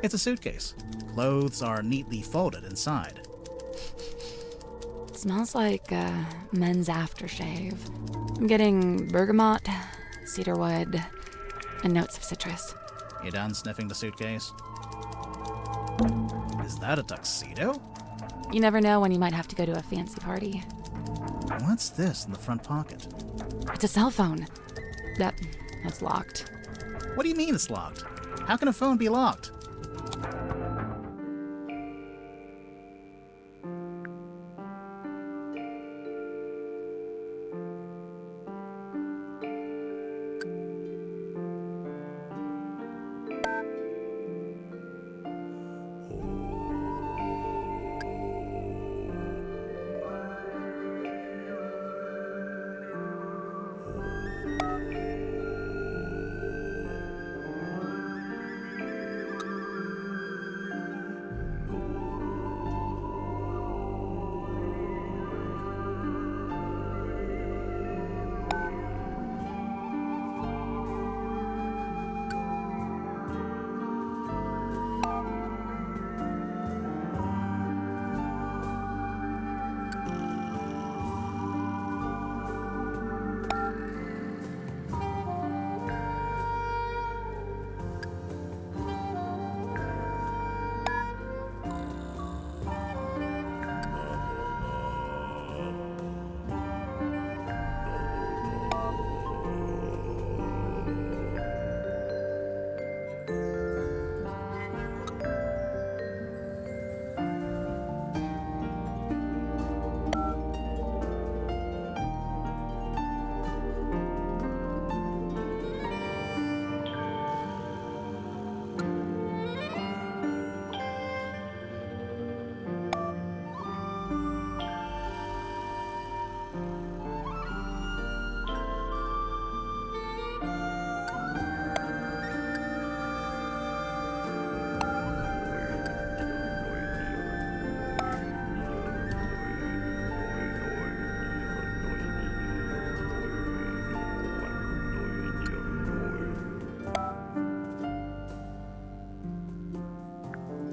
It's a suitcase. Clothes are neatly folded inside. It smells like men's aftershave. I'm getting bergamot, cedarwood, and notes of citrus. You done sniffing the suitcase? Is that a tuxedo? You never know when you might have to go to a fancy party. What's this in the front pocket? It's a cell phone. That's locked. What do you mean it's locked? How can a phone be locked?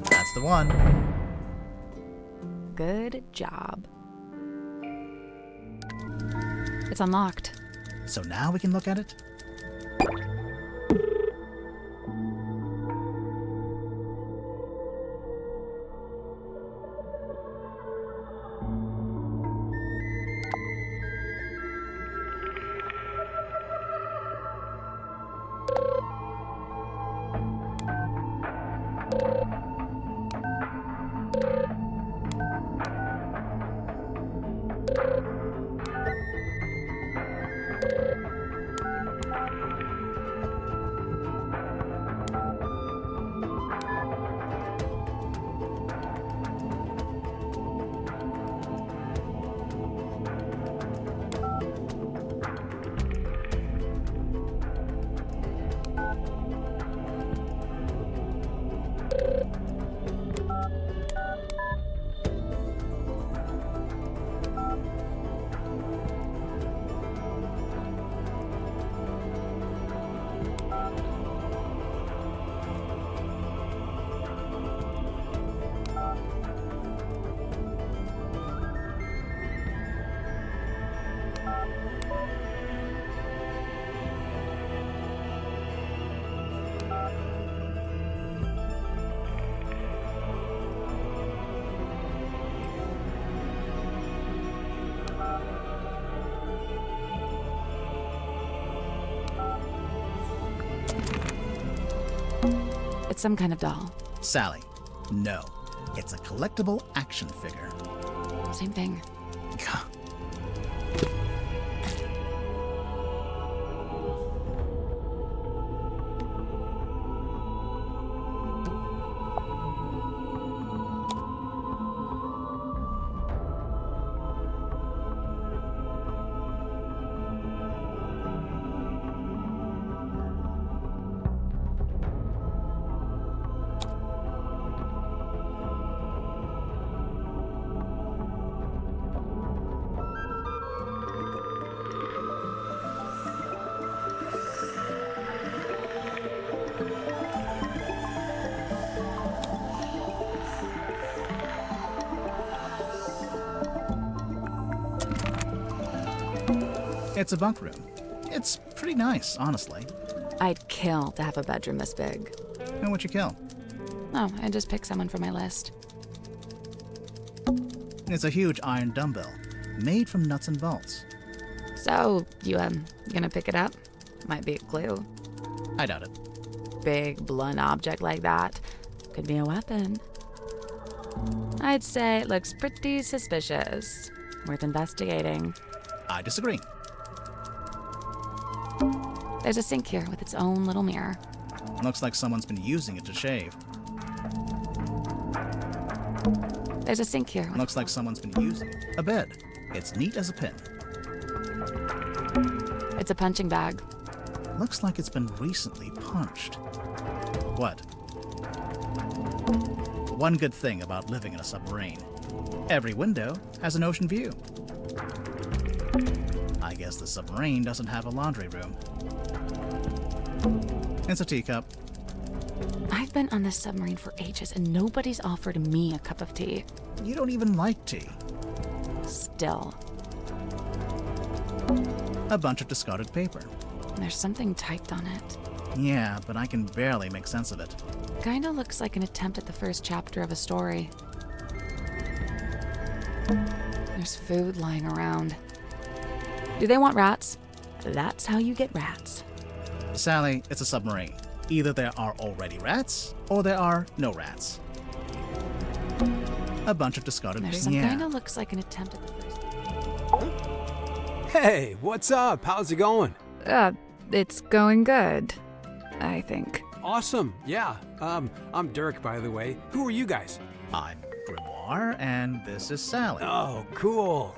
That's the one. Good job. It's unlocked. So now we can look at it? It's some kind of doll. Sally, no. It's a collectible action figure. Same thing. It's a bunk room. It's pretty nice, honestly. I'd kill to have a bedroom this big. Who would you kill? Oh, I just picked someone for my list. It's a huge iron dumbbell, made from nuts and bolts. So, you gonna pick it up? Might be a clue. I doubt it. Big, blunt object like that. Could be a weapon. I'd say it looks pretty suspicious. Worth investigating. I disagree. There's a sink here with its own little mirror. Looks like someone's been using it to shave. There's a sink here with... Looks like someone's been using it. A bed. It's neat as a pin. It's a punching bag. Looks like it's been recently punched. What? One good thing about living in a submarine. Every window has an ocean view. I guess the submarine doesn't have a laundry room. It's a teacup. I've been on this submarine for ages and nobody's offered me a cup of tea. You don't even like tea. Still. A bunch of discarded paper. There's something typed on it. Yeah, but I can barely make sense of it. Kinda looks like an attempt at the first chapter of a story. There's food lying around. Do they want rats? That's how you get rats. Sally, it's a submarine. Either there are already rats, or there are no rats. A bunch of discarded There's paper. some Yeah. kinda looks like an attempt at the first... Hey, what's up? How's it going? It's going good, I think. Awesome. Yeah. I'm Dirk, by the way. Who are you guys? I'm Grimoire, and this is Sally. Oh, cool.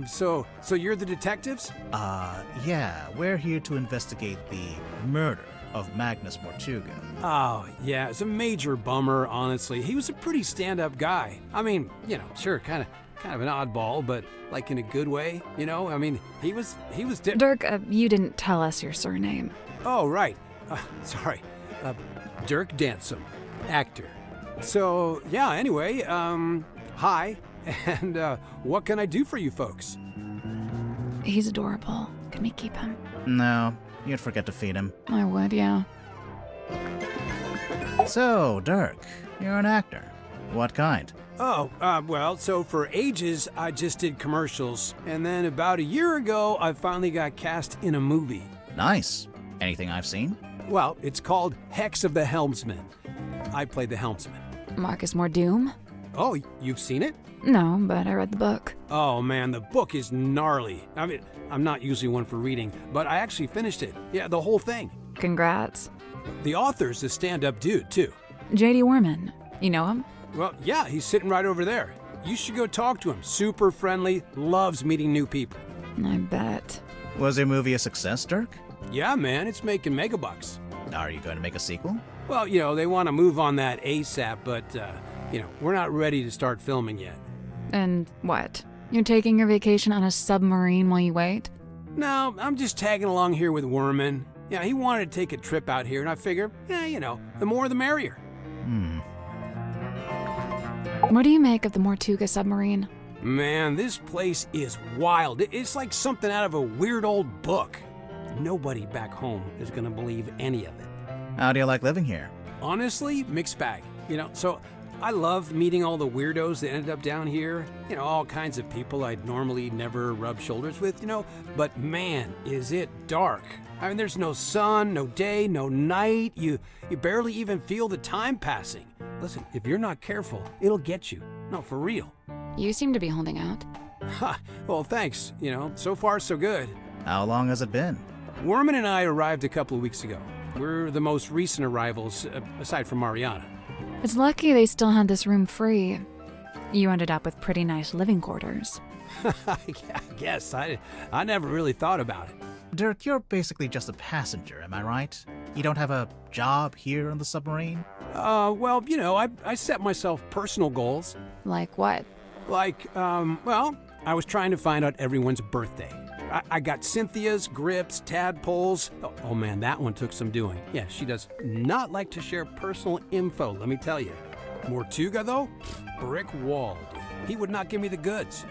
So you're the detectives? Yeah, we're here to investigate the murder of Magnus Mortuga. Oh, yeah. It's a major bummer, honestly. He was a pretty stand-up guy. I mean, sure, kind of an oddball, but like in a good way, I mean, he was Dirk, you didn't tell us your surname. Oh, right. Sorry. Dirk Dansom, actor. So, yeah, anyway, hi, and what can I do for you folks? He's adorable. Can we keep him? No, you'd forget to feed him. I would, yeah. So, Dirk, you're an actor. What kind? Oh, well, so for ages, I just did commercials, and then about a year ago, I finally got cast in a movie. Nice. Anything I've seen? Well, it's called Hex of the Helmsman. I played the helmsman. Marcus Mordoom? Oh, you've seen it? No, but I read the book. Oh man, the book is gnarly. I mean, I'm not usually one for reading, but I actually finished it. Yeah, the whole thing. Congrats. The author's a stand-up dude, too. J.D. Warman. You know him? Well, yeah, he's sitting right over there. You should go talk to him. Super friendly, loves meeting new people. I bet. Was your movie a success, Dirk? Yeah, man, it's making megabucks. Are you going to make a sequel? Well, they want to move on that ASAP, but, we're not ready to start filming yet. And what? You're taking your vacation on a submarine while you wait? No, I'm just tagging along here with Worman. Yeah, he wanted to take a trip out here, and I figure, the more the merrier. What do you make of the Mortuga submarine? Man, this place is wild. It's like something out of a weird old book. Nobody back home is going to believe any of it. How do you like living here? Honestly, mixed bag. So I love meeting all the weirdos that ended up down here. All kinds of people I'd normally never rub shoulders with, But man, is it dark. I mean, there's no sun, no day, no night. You barely even feel the time passing. Listen, if you're not careful, it'll get you. No, for real. You seem to be holding out. Ha, well, thanks. So far so good. How long has it been? Worman and I arrived a couple of weeks ago. We're the most recent arrivals, aside from Mariana. It's lucky they still had this room free. You ended up with pretty nice living quarters. I guess. I never really thought about it. Dirk, you're basically just a passenger, am I right? You don't have a job here on the submarine? Well, I set myself personal goals. Like what? Like, I was trying to find out everyone's birthday. I got Cynthia's, Grip's, Tadpole's. Oh man, that one took some doing. Yeah, she does not like to share personal info, let me tell you. Mortuga, though? Brick wall. He would not give me the goods.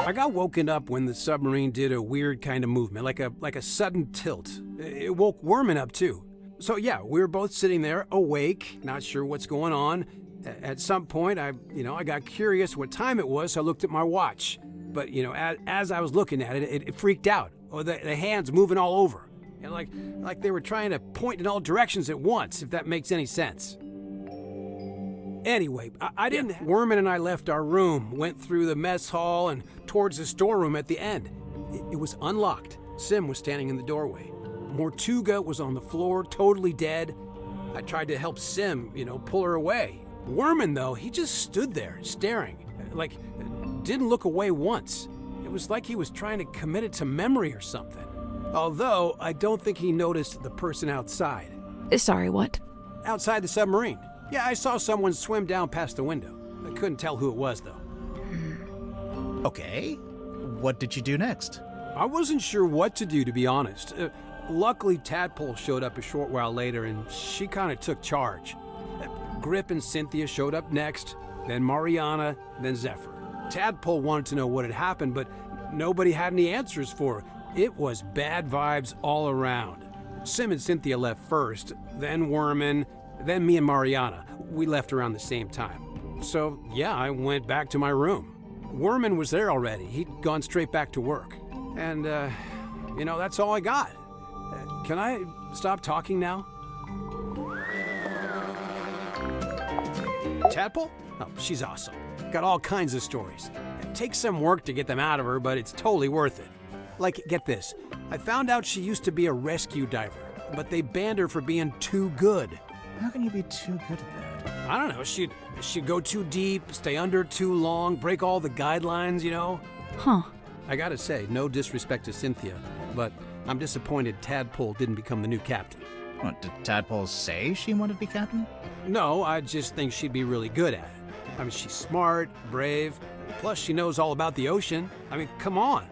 I got woken up when the submarine did a weird kind of movement, like a sudden tilt. It woke Worman up too. So yeah, we were both sitting there, awake, not sure what's going on. At some point, I got curious what time it was, so I looked at my watch. But as I was looking at it, it freaked out. Or the hands moving all over, and like they were trying to point in all directions at once, if that makes any sense. Anyway, I didn't. Worman and I left our room, went through the mess hall and towards the storeroom at the end. It was unlocked. Sim was standing in the doorway. Mortuga was on the floor, totally dead. I tried to help Sim, pull her away. Worman, though, he just stood there, staring, didn't look away once. It was like he was trying to commit it to memory or something. Although, I don't think he noticed the person outside. Sorry, what? Outside the submarine. Yeah, I saw someone swim down past the window. I couldn't tell who it was, though. Okay. What did you do next? I wasn't sure what to do, to be honest. Luckily, Tadpole showed up a short while later, and she kind of took charge. Grip and Cynthia showed up next, then Mariana, then Zephyr. Tadpole wanted to know what had happened, but nobody had any answers for her. It was bad vibes all around. Sim and Cynthia left first, then Worman, then me and Mariana. We left around the same time. So, yeah, I went back to my room. Worman was there already. He'd gone straight back to work. And, that's all I got. Can I stop talking now? Tadpole? Oh, she's awesome. Got all kinds of stories. It takes some work to get them out of her, but it's totally worth it. Like, get this. I found out she used to be a rescue diver, but they banned her for being too good. How can you be too good at that? I don't know. She'd go too deep, stay under too long, break all the guidelines, Huh. I gotta say, no disrespect to Cynthia, but I'm disappointed Tadpole didn't become the new captain. What, did Tadpole say she wanted to be captain? No, I just think she'd be really good at it. I mean, she's smart, brave, plus she knows all about the ocean. I mean, come on.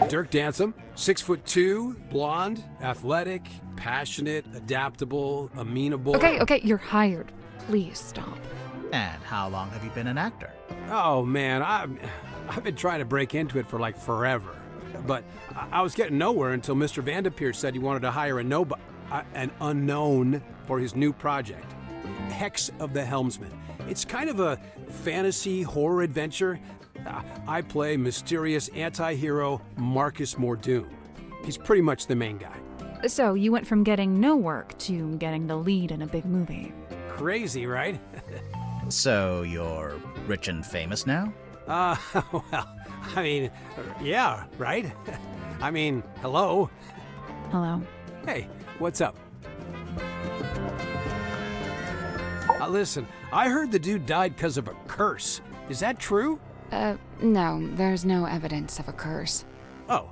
Dirk Dansom, 6'2", blonde, athletic, passionate, adaptable, amenable. Okay, you're hired. Please stop. And how long have you been an actor? Oh man, I've been trying to break into it for like forever. But I was getting nowhere until Mr. Vanderpeer said he wanted to hire an unknown for his new project, Hex of the Helmsman. It's kind of a fantasy horror adventure. I play mysterious anti-hero Marcus Mordoon. He's pretty much the main guy. So you went from getting no work to getting the lead in a big movie. Crazy, right? So you're rich and famous now? Well, I mean, yeah, right? I mean, hello? Hello. Hey, what's up? Listen, I heard the dude died because of a curse. Is that true? No, there's no evidence of a curse. Oh,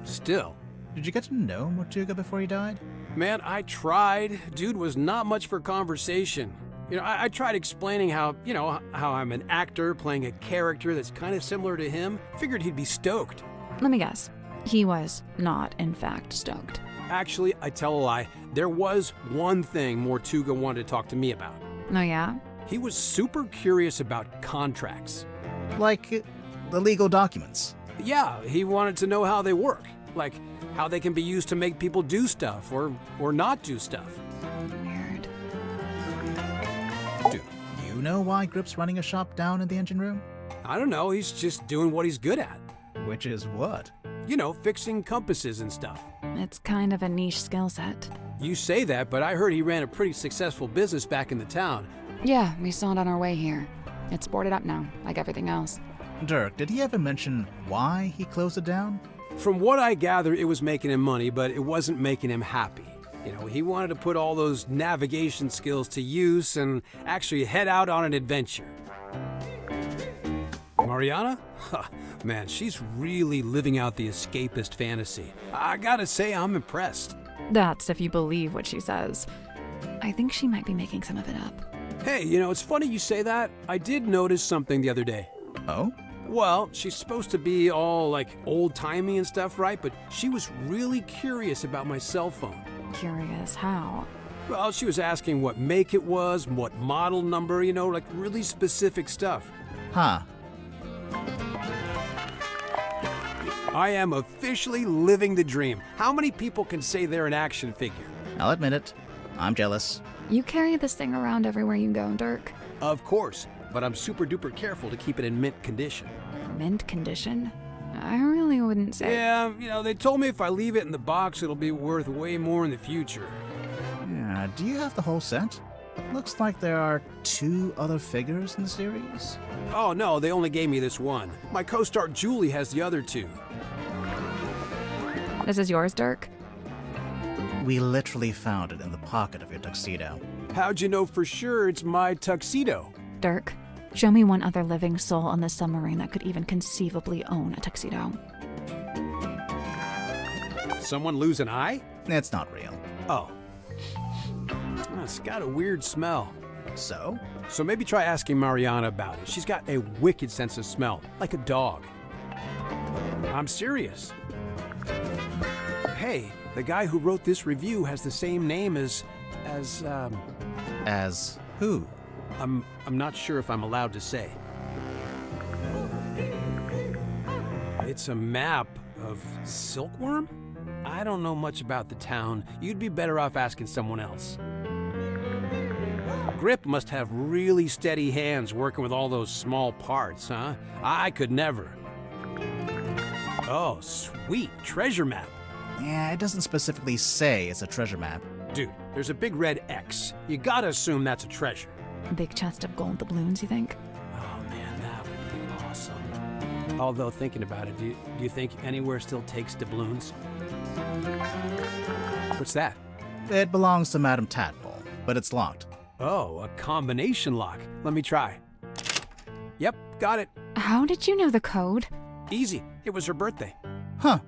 still. Did you get to know Mortuga before he died? Man, I tried. Dude was not much for conversation. I tried explaining how I'm an actor playing a character that's kind of similar to him. Figured he'd be stoked. Let me guess. He was not, in fact, stoked. Actually, I tell a lie. There was one thing Mortuga wanted to talk to me about. Oh, yeah? He was super curious about contracts. Like the legal documents? Yeah, he wanted to know how they work. Like, how they can be used to make people do stuff or not do stuff. Weird. Do you know why Grip's running a shop down in the engine room? I don't know, he's just doing what he's good at. Which is what? Fixing compasses and stuff. It's kind of a niche skill set. You say that, but I heard he ran a pretty successful business back in the town. Yeah, we saw it on our way here. It's boarded up now, like everything else. Dirk, did he ever mention why he closed it down? From what I gather, it was making him money, but it wasn't making him happy. He wanted to put all those navigation skills to use and actually head out on an adventure. Mariana? Man, she's really living out the escapist fantasy. I gotta say, I'm impressed. That's if you believe what she says. I think she might be making some of it up. Hey, it's funny you say that. I did notice something the other day. Oh? Well, she's supposed to be all like old-timey and stuff, right? But she was really curious about my cell phone. Curious how? Well, she was asking what make it was, what model number, like really specific stuff. Huh. I am officially living the dream. How many people can say they're an action figure? I'll admit it. I'm jealous. You carry this thing around everywhere you go, Dirk. Of course, but I'm super duper careful to keep it in mint condition. Mint condition? I really wouldn't say. Yeah, they told me if I leave it in the box, it'll be worth way more in the future. Yeah, do you have the whole set? Looks like there are 2 other figures in the series. Oh no, they only gave me this one. My co-star Julie has the other 2. This is yours, Dirk? We literally found it in the pocket of your tuxedo. How'd you know for sure it's my tuxedo? Dirk, show me one other living soul on this submarine that could even conceivably own a tuxedo. Someone lose an eye? It's not real. Oh. It's got a weird smell. So? So maybe try asking Mariana about it. She's got a wicked sense of smell, like a dog. I'm serious. Hey, the guy who wrote this review has the same name as As who? I'm not sure if I'm allowed to say. It's a map of Silkworm? I don't know much about the town. You'd be better off asking someone else. Grip must have really steady hands working with all those small parts, huh? I could never. Oh, sweet treasure map. Yeah, it doesn't specifically say it's a treasure map. Dude, there's a big red X. You gotta assume that's a treasure. A big chest of gold doubloons, you think? Oh man, that would be awesome. Although thinking about it, do you think anywhere still takes doubloons? What's that? It belongs to Madame Tadpole, but it's locked. Oh, a combination lock. Let me try. Yep, got it. How did you know the code? Easy. It was her birthday. Huh.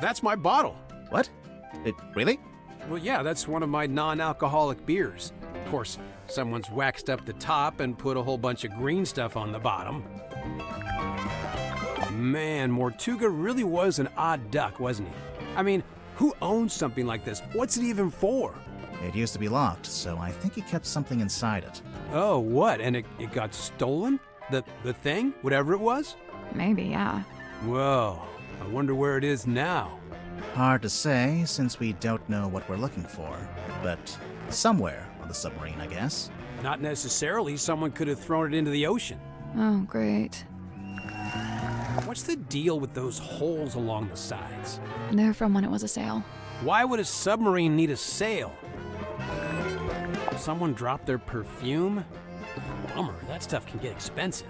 That's my bottle. What? It really? Well, yeah, that's one of my non-alcoholic beers. Of course, someone's waxed up the top and put a whole bunch of green stuff on the bottom. Man, Mortuga really was an odd duck, wasn't he? I mean, who owns something like this? What's it even for? It used to be locked, so I think he kept something inside it. Oh, what? And it got stolen? The thing? Whatever it was? Maybe, yeah. Whoa, I wonder where it is now. Hard to say, since we don't know what we're looking for. But somewhere on the submarine, I guess. Not necessarily. Someone could have thrown it into the ocean. Oh, great. What's the deal with those holes along the sides? They're from when it was a sail. Why would a submarine need a sail? Someone dropped their perfume? Bummer, that stuff can get expensive.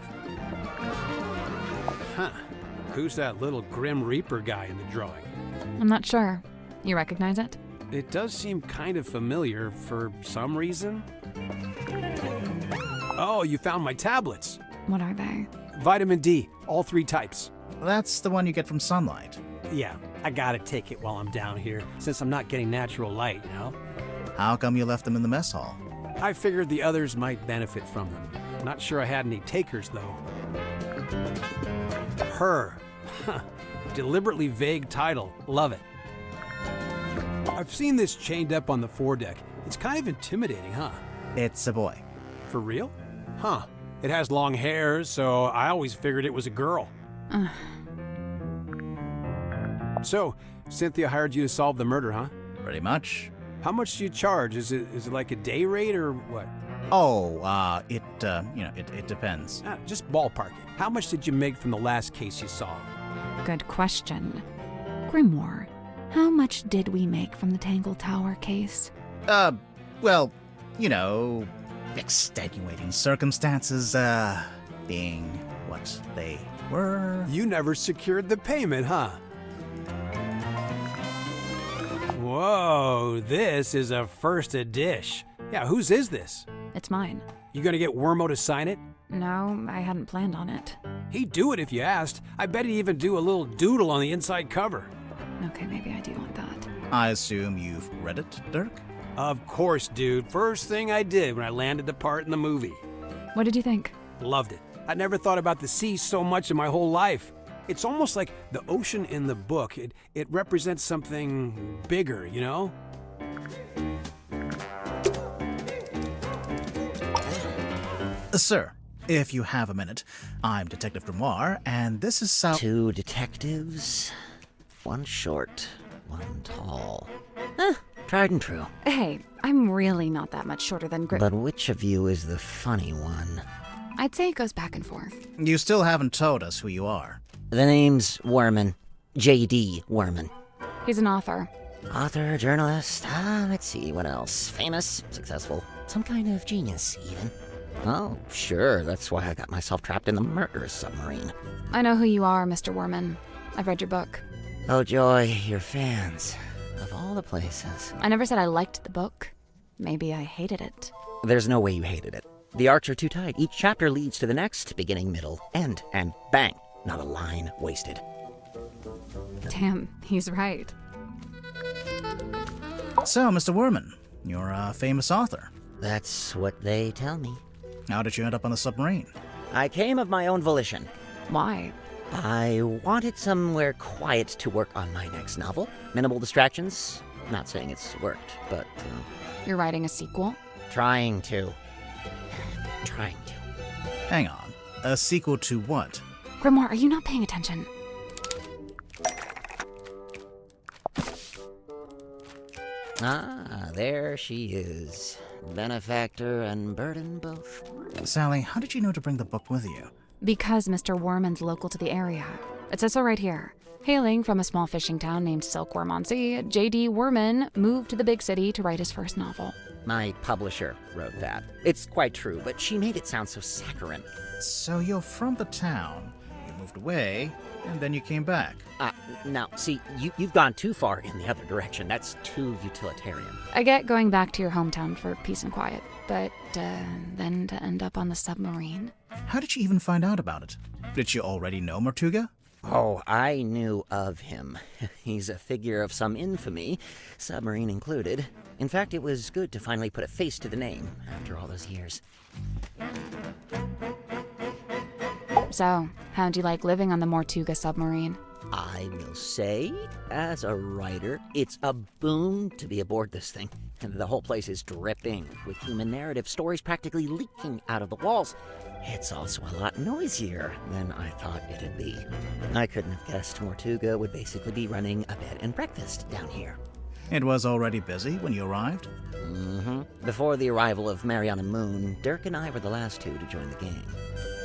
Huh. Who's that little Grim Reaper guy in the drawing? I'm not sure. You recognize it? It does seem kind of familiar for some reason. Oh, you found my tablets. What are they? Vitamin D, all 3 types. That's the one you get from sunlight. Yeah, I gotta take it while I'm down here, since I'm not getting natural light, you know? How come you left them in the mess hall? I figured the others might benefit from them. Not sure I had any takers, though. Her. Deliberately vague title. Love it. I've seen this chained up on the foredeck. It's kind of intimidating, huh? It's a boy. For real? Huh. It has long hair, so I always figured it was a girl. So, Cynthia hired you to solve the murder, huh? Pretty much. How much do you charge? Is it like a day rate or what? Oh, it depends. Just ballpark it. How much did you make from the last case you solved? Good question. Grimoire, how much did we make from the Tangle Tower case? Well, extenuating circumstances, being what they were. You never secured the payment, huh? Whoa, this is a first edition. Yeah, whose is this? It's mine. You gonna get Wormo to sign it? No, I hadn't planned on it. He'd do it if you asked. I bet he'd even do a little doodle on the inside cover. Okay, maybe I do want that. I assume you've read it, Dirk? Of course, dude. First thing I did when I landed the part in the movie. What did you think? Loved it. I never thought about the sea so much in my whole life. It's almost like the ocean in the book. It represents something bigger, you know? Sir, if you have a minute, I'm Detective Grimoire, and this is Sal— Two detectives, one short, one tall. Tried and true. Hey, I'm really not that much shorter than But which of you is the funny one? I'd say it goes back and forth. You still haven't told us who you are. The name's Werman. J.D. Werman. He's an author. Author, journalist, let's see, what else? Famous, successful, some kind of genius, even. Oh, sure, that's why I got myself trapped in the murderous submarine. I know who you are, Mr. Werman. I've read your book. Oh, joy, your fans. Of all the places. I never said I liked the book. Maybe I hated it. There's no way you hated it. The arcs are too tight. Each chapter leads to the next, beginning, middle, end, and bang. Not a line wasted. Damn, he's right. So, Mr. Werman, you're a famous author. That's what they tell me. How did you end up on the submarine? I came of my own volition. Why? I wanted somewhere quiet to work on my next novel. Minimal distractions. Not saying it's worked, but... You're writing a sequel? Trying to. Hang on. A sequel to what? Grimoire, are you not paying attention? Ah, there she is. Benefactor and burden both. Sally, how did you know to bring the book with you? Because Mr. Werman's local to the area. It says so right here. Hailing from a small fishing town named Silkworm-on-Sea, J.D. Werman moved to the big city to write his first novel. My publisher wrote that. It's quite true, but she made it sound so saccharine. So you're from the town. You moved away, and then you came back. Now, see, you've gone too far in the other direction. That's too utilitarian. I get going back to your hometown for peace and quiet, but then to end up on the submarine. How did you even find out about it? Did you already know Martuga? Oh, I knew of him. He's a figure of some infamy, submarine included. In fact, it was good to finally put a face to the name after all those years. So, how'd you like living on the Mortuga submarine? I will say, as a writer, it's a boon to be aboard this thing. And the whole place is dripping with human narrative, stories practically leaking out of the walls. It's also a lot noisier than I thought it'd be. I couldn't have guessed Mortuga would basically be running a bed and breakfast down here. It was already busy when you arrived? Mm-hmm. Before the arrival of Mariana Moon, Dirk and I were the last two to join the gang.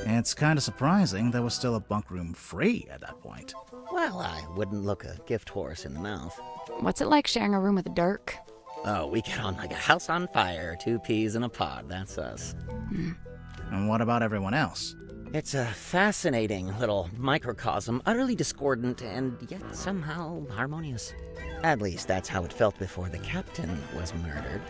It's kind of surprising there was still a bunk room free at that point. Well, I wouldn't look a gift horse in the mouth. What's it like sharing a room with Dirk? Oh, we get on like a house on fire, 2 peas in a pod, that's us. And what about everyone else? It's a fascinating little microcosm, utterly discordant and yet somehow harmonious. At least that's how it felt before the captain was murdered.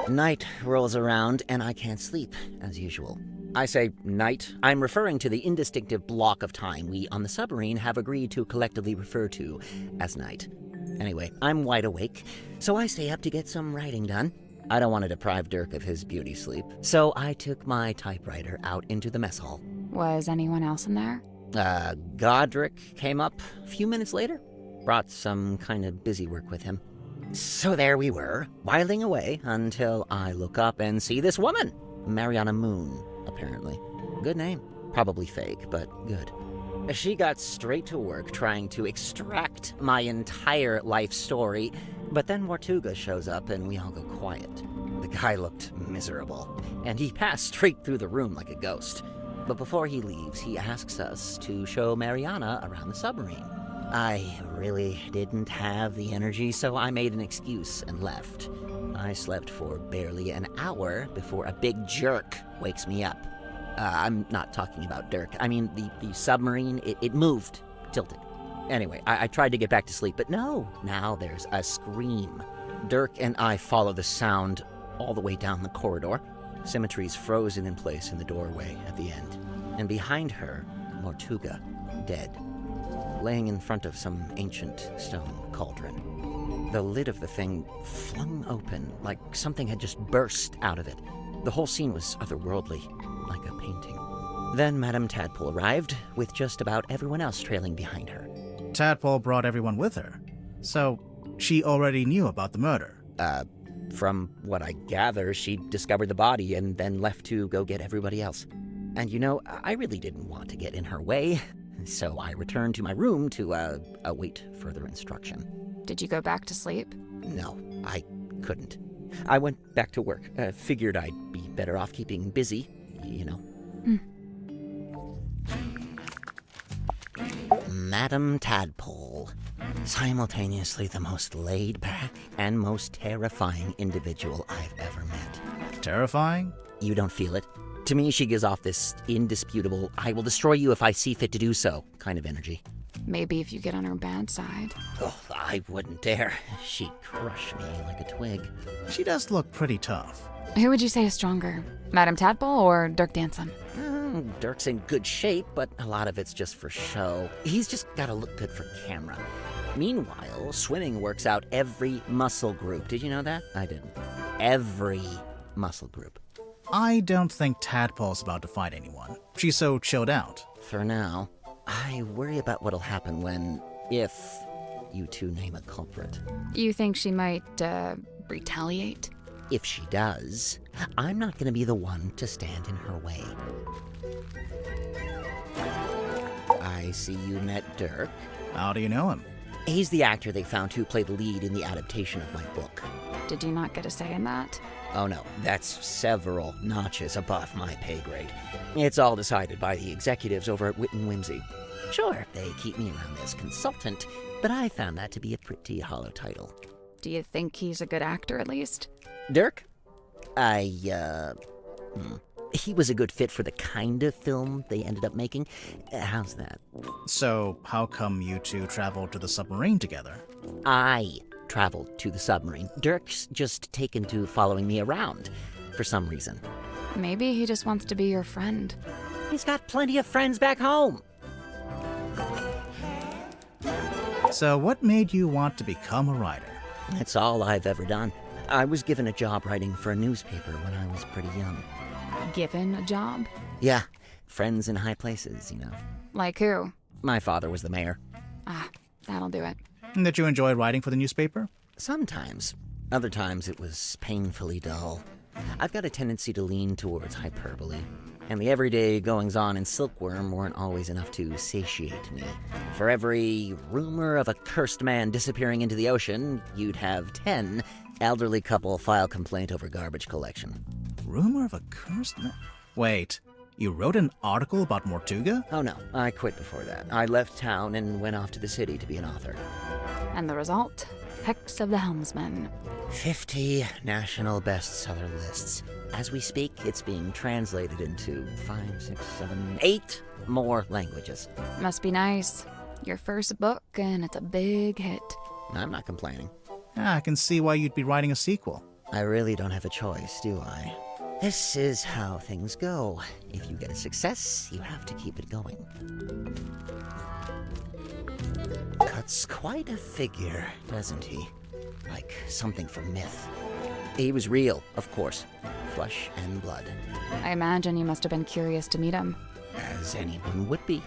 Night rolls around and I can't sleep, as usual. I say night, I'm referring to the indistinctive block of time we on the submarine have agreed to collectively refer to as night. Anyway, I'm wide awake, so I stay up to get some writing done. I don't want to deprive Dirk of his beauty sleep, so I took my typewriter out into the mess hall. Was anyone else in there? Godric came up a few minutes later. Brought some kind of busy work with him. So there we were, whiling away until I look up and see this woman. Mariana Moon, apparently. Good name. Probably fake, but good. She got straight to work trying to extract my entire life story, but then Mortuga shows up and we all go quiet. The guy looked miserable, and he passed straight through the room like a ghost. But before he leaves, he asks us to show Mariana around the submarine. I really didn't have the energy, so I made an excuse and left. I slept for barely an hour before a big jerk wakes me up. I'm not talking about Dirk. I mean, the submarine, it moved, tilted. Anyway, I tried to get back to sleep, but no. Now there's a scream. Dirk and I follow the sound all the way down the corridor. Symmetry's frozen in place in the doorway at the end. And behind her, Mortuga, dead, laying in front of some ancient stone cauldron. The lid of the thing flung open, like something had just burst out of it. The whole scene was otherworldly, like a painting. Then Madame Tadpole arrived, with just about everyone else trailing behind her. Tadpole brought everyone with her, so she already knew about the murder. From what I gather, she discovered the body and then left to go get everybody else. And you know, I really didn't want to get in her way, so I returned to my room to await further instruction. Did you go back to sleep? No, I couldn't. I went back to work. Figured I'd be better off keeping busy, you know. Madame Tadpole. Simultaneously the most laid-back and most terrifying individual I've ever met. Terrifying? You don't feel it? To me, she gives off this indisputable, I will destroy you if I see fit to do so kind of energy. Maybe if you get on her bad side. Oh, I wouldn't dare. She'd crush me like a twig. She does look pretty tough. Who would you say is stronger, Madame Tadpole or Dirk Danson? Dirk's in good shape, but a lot of it's just for show. He's just gotta look good for camera. Meanwhile, swimming works out every muscle group. Did you know that? I didn't. Every muscle group. I don't think Tadpole's about to fight anyone. She's so chilled out. For now. I worry about what'll happen if you two name a culprit. You think she might, retaliate? If she does, I'm not gonna be the one to stand in her way. I see you met Dirk. How do you know him? He's the actor they found who played the lead in the adaptation of my book. Did you not get a say in that? Oh no, that's several notches above my pay grade. It's all decided by the executives over at Wit and Whimsy. Sure, they keep me around as consultant, but I found that to be a pretty hollow title. Do you think he's a good actor, at least? Dirk? He was a good fit for the kind of film they ended up making. How's that? So, how come you two traveled to the submarine together? I traveled to the submarine. Dirk's just taken to following me around, for some reason. Maybe he just wants to be your friend. He's got plenty of friends back home. So, what made you want to become a writer? That's all I've ever done. I was given a job writing for a newspaper when I was pretty young. Given a job? Yeah, friends in high places, you know. Like who? My father was the mayor. Ah, that'll do it. Did you enjoy writing for the newspaper? Sometimes. Other times it was painfully dull. I've got a tendency to lean towards hyperbole, and the everyday goings-on in Silkworm weren't always enough to satiate me. For every rumor of a cursed man disappearing into the ocean, you'd have 10 elderly couple file complaint over garbage collection. Rumor of a cursed man? Wait, you wrote an article about Mortuga? Oh no, I quit before that. I left town and went off to the city to be an author. And the result? Hex of the Helmsman. 50 national bestseller lists. As we speak, it's being translated into 5, 6, 7, 8 more languages. Must be nice. Your first book, and it's a big hit. I'm not complaining. I can see why you'd be writing a sequel. I really don't have a choice, do I? This is how things go. If you get a success, you have to keep it going. Cuts quite a figure, doesn't he? Like something from myth. He was real, of course. Flesh and blood. I imagine you must have been curious to meet him. As anyone would be.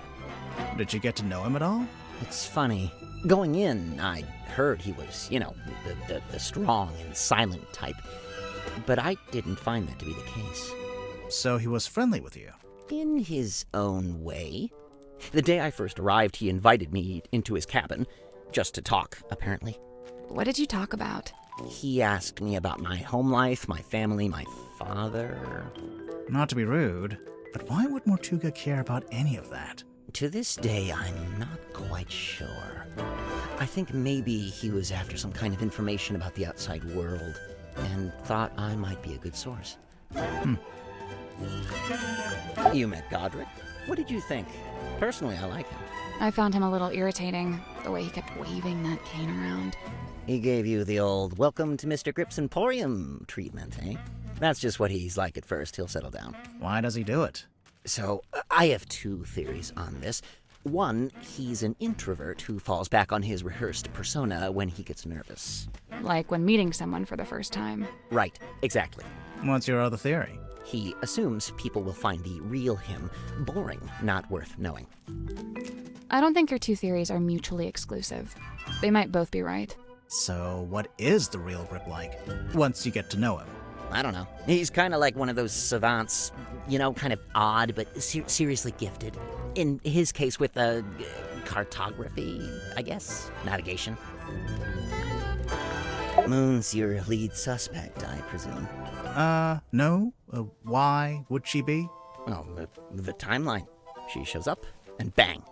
Did you get to know him at all? It's funny. Going in, I heard he was, the strong and silent type. But I didn't find that to be the case. So he was friendly with you? In his own way. The day I first arrived, he invited me into his cabin, just to talk, apparently. What did you talk about? He asked me about my home life, my family, my father. Not to be rude, but why would Mortuga care about any of that? To this day, I'm not quite sure. I think maybe he was after some kind of information about the outside world, and thought I might be a good source. You met Godric. What did you think? Personally, I like him. I found him a little irritating, the way he kept waving that cane around. He gave you the old welcome to Mr. Grip's Emporium treatment, eh? That's just what he's like at first. He'll settle down. Why does he do it? So, I have two theories on this. One, he's an introvert who falls back on his rehearsed persona when he gets nervous. Like when meeting someone for the first time. Right, exactly. What's your other theory? He assumes people will find the real him boring, not worth knowing. I don't think your two theories are mutually exclusive. They might both be right. So what is the real Grip like, once you get to know him? I don't know. He's kind of like one of those savants, kind of odd, but seriously gifted. In his case with cartography, I guess? Navigation. Moon's your lead suspect, I presume. No. Why would she be? Oh, the timeline. She shows up, and bang,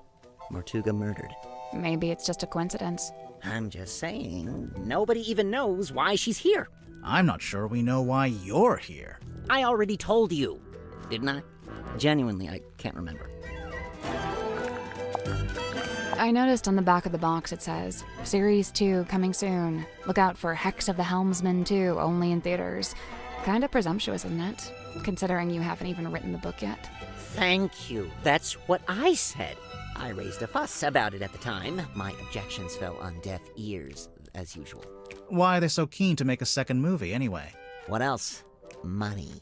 Mortuga murdered. Maybe it's just a coincidence. I'm just saying, nobody even knows why she's here. I'm not sure we know why you're here. I already told you, didn't I? Genuinely, I can't remember. I noticed on the back of the box it says, Series 2 coming soon. Look out for Hex of the Helmsman 2, only in theaters. Kinda presumptuous, isn't it? Considering you haven't even written the book yet. Thank you. That's what I said. I raised a fuss about it at the time. My objections fell on deaf ears, as usual. Why are they so keen to make a second movie, anyway? What else? Money.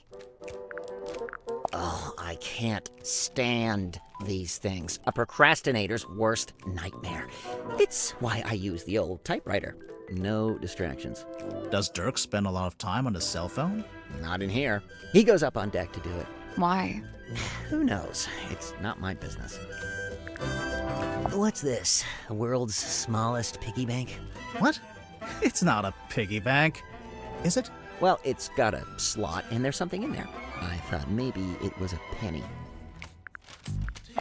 Oh, I can't stand these things. A procrastinator's worst nightmare. It's why I use the old typewriter. No distractions. Does Dirk spend a lot of time on his cell phone? Not in here. He goes up on deck to do it. Why? Who knows? It's not my business. What's this? The world's smallest piggy bank? What? It's not a piggy bank. Is it? Well, it's got a slot, and there's something in there. I thought maybe it was a penny.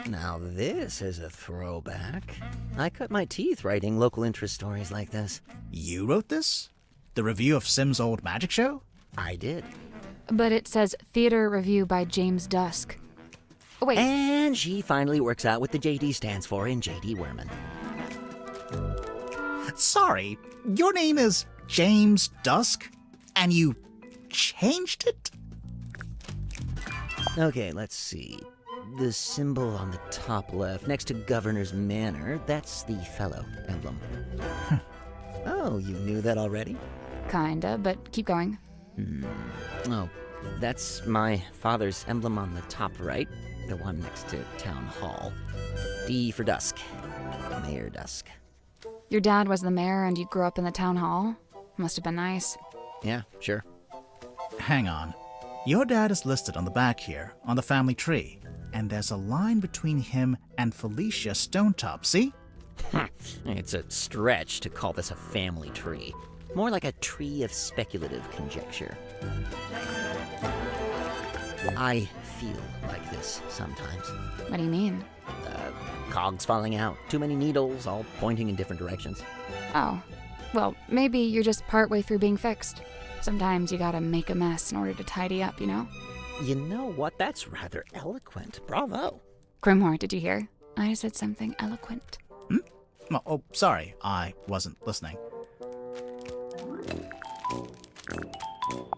Now this is a throwback. I cut my teeth writing local interest stories like this. You wrote this? The review of Sim's old magic show? I did. But it says Theater Review by James Dusk. Oh, wait. And she finally works out what the JD stands for in JD Werman. Sorry, your name is James Dusk? And you changed it? Okay, let's see. The symbol on the top left, next to Governor's Manor, that's the fellow emblem. Oh, you knew that already? Kinda, but keep going. Oh, that's my father's emblem on the top right, the one next to Town Hall. D for Dusk. Mayor Dusk. Your dad was the mayor and you grew up in the town hall? Must have been nice. Yeah, sure. Hang on. Your dad is listed on the back here, on the family tree. And there's a line between him and Felicia Stonetop, see? It's a stretch to call this a family tree. More like a tree of speculative conjecture. I feel like this sometimes. What do you mean? Cogs falling out, too many needles, all pointing in different directions. Oh, well, maybe you're just partway through being fixed. Sometimes you gotta make a mess in order to tidy up, you know? You know what? That's rather eloquent. Bravo. Grimhor, did you hear? I said something eloquent. Oh, sorry, I wasn't listening.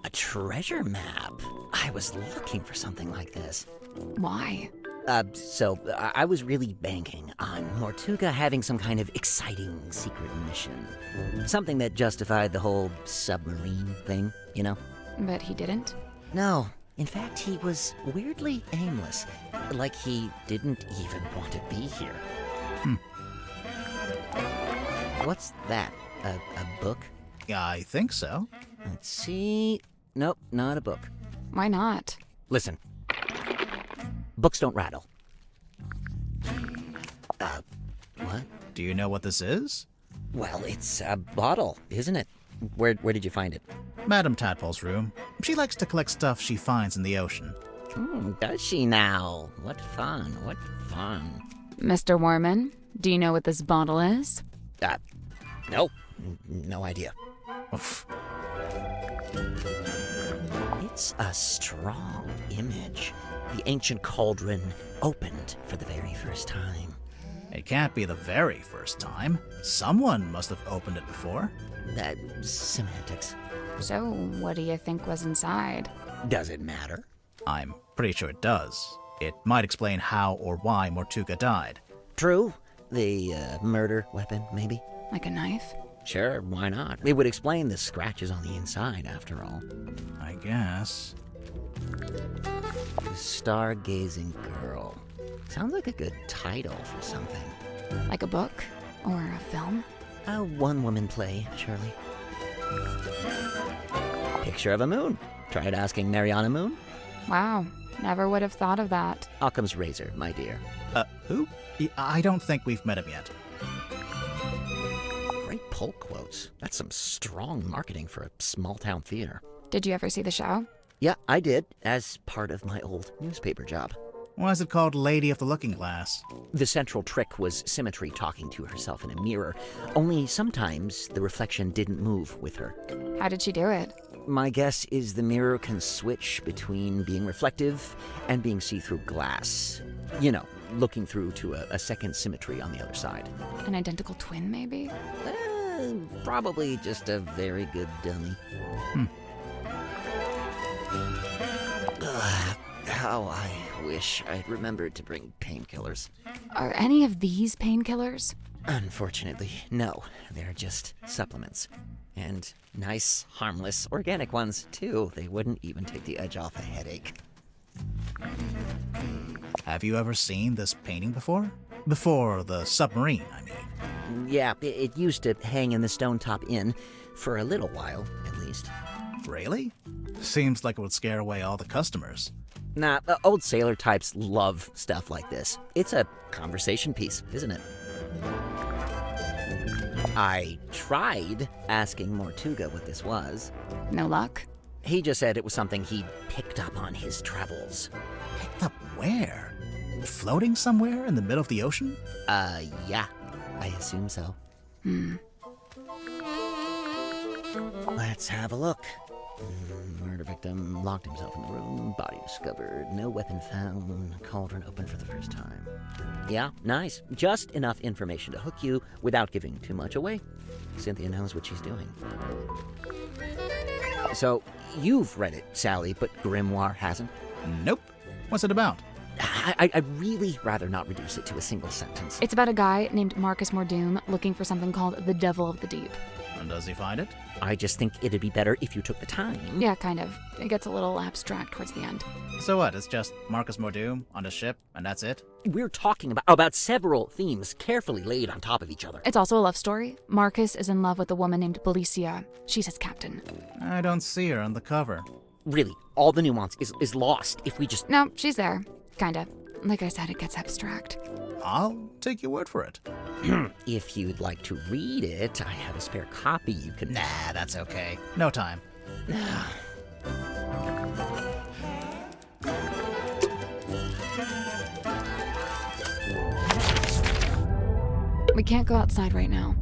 A treasure map. I was looking for something like this. Why? So I was really banking on Mortuga having some kind of exciting secret mission. Something that justified the whole submarine thing, you know? But he didn't? No. In fact, he was weirdly aimless. Like he didn't even want to be here. What's that? A book? I think so. Let's see. Nope, not a book. Why not? Listen. Books don't rattle. What? Do you know what this is? Well, it's a bottle, isn't it? Where did you find it? Madame Tadpole's room. She likes to collect stuff she finds in the ocean. Does she now? What fun, what fun. Mr. Warman, do you know what this bottle is? Nope, no idea. Oof. It's a strong image. The ancient cauldron opened for the very first time. It can't be the very first time. Someone must have opened it before. Semantics. So, what do you think was inside? Does it matter? I'm pretty sure it does. It might explain how or why Mortuga died. True. The murder weapon, maybe? Like a knife? Sure, why not? It would explain the scratches on the inside, after all. I guess. The Stargazing Girl. Sounds like a good title for something. Like a book? Or a film? A one-woman play, surely. Picture of a moon. Tried asking Mariana Moon? Wow, never would have thought of that. Occam's razor, my dear. Who? I don't think we've met him yet. Great pull quotes. That's some strong marketing for a small-town theater. Did you ever see the show? Yeah, I did, as part of my old newspaper job. Why is it called Lady of the Looking Glass? The central trick was Symmetry talking to herself in a mirror, only sometimes the reflection didn't move with her. How did she do it? My guess is the mirror can switch between being reflective and being see-through glass. You know, looking through to a second Symmetry on the other side. An identical twin, maybe? Probably just a very good dummy. How I wish I'd remembered to bring painkillers. Are any of these painkillers? Unfortunately, no. They're just supplements. And nice, harmless, organic ones, too. They wouldn't even take the edge off a headache. Have you ever seen this painting before? Before the submarine, I mean. Yeah, it used to hang in the Stone Top Inn, for a little while, at least. Really? Seems like it would scare away all the customers. Nah, old sailor types love stuff like this. It's a conversation piece, isn't it? I tried asking Mortuga what this was. No luck? He just said it was something he'd picked up on his travels. Picked up where? Floating somewhere in the middle of the ocean? Yeah. I assume so. Let's have a look. Murder victim locked himself in the room, body discovered, no weapon found, cauldron open for the first time. Yeah, nice. Just enough information to hook you without giving too much away. Cynthia knows what she's doing. So, you've read it, Sally, but Grimoire hasn't? Nope. What's it about? I'd really rather not reduce it to a single sentence. It's about a guy named Marcus Mordoom looking for something called the Devil of the Deep. And does he find it? I just think it'd be better if you took the time. Yeah, kind of. It gets a little abstract towards the end. So what? It's just Marcus Mordoom on a ship, and that's it? We're talking about several themes carefully laid on top of each other. It's also a love story. Marcus is in love with a woman named Belicia. She's his captain. I don't see her on the cover. Really, all the nuance is lost if we just... No, she's there. Kinda. Like I said, it gets abstract. I'll take your word for it. If you'd like to read it, I have a spare copy you can... Nah, that's okay. No time. We can't go outside right now.